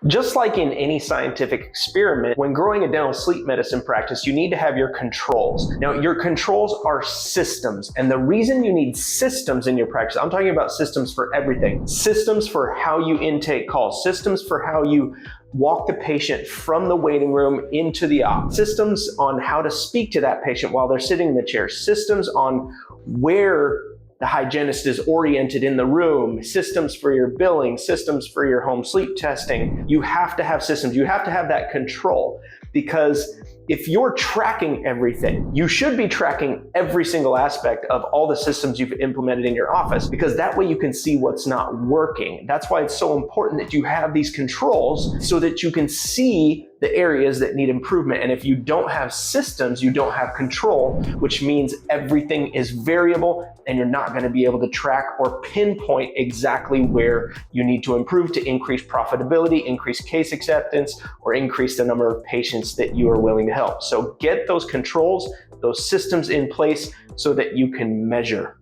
Just like in any scientific experiment, when growing a dental sleep medicine practice, you need to have your controls. Now, your controls are systems, and the reason you need systems in your practice, I'm talking about systems for everything. Systems for how you intake calls, systems for how you walk the patient from the waiting room into the op, systems on how to speak to that patient while they're sitting in the chair, systems on where the hygienist is oriented in the room, systems for your billing, systems for your home sleep testing. You have to have systems. You have to have that control, because if you're tracking everything, you should be tracking every single aspect of all the systems you've implemented in your office, because that way you can see what's not working. That's why it's so important that you have these controls so that you can see the areas that need improvement. And if you don't have systems, you don't have control, which means everything is variable and you're not going to be able to track or pinpoint exactly where you need to improve to increase profitability, increase case acceptance, or increase the number of patients that you are willing to help. So get those controls, those systems in place so that you can measure.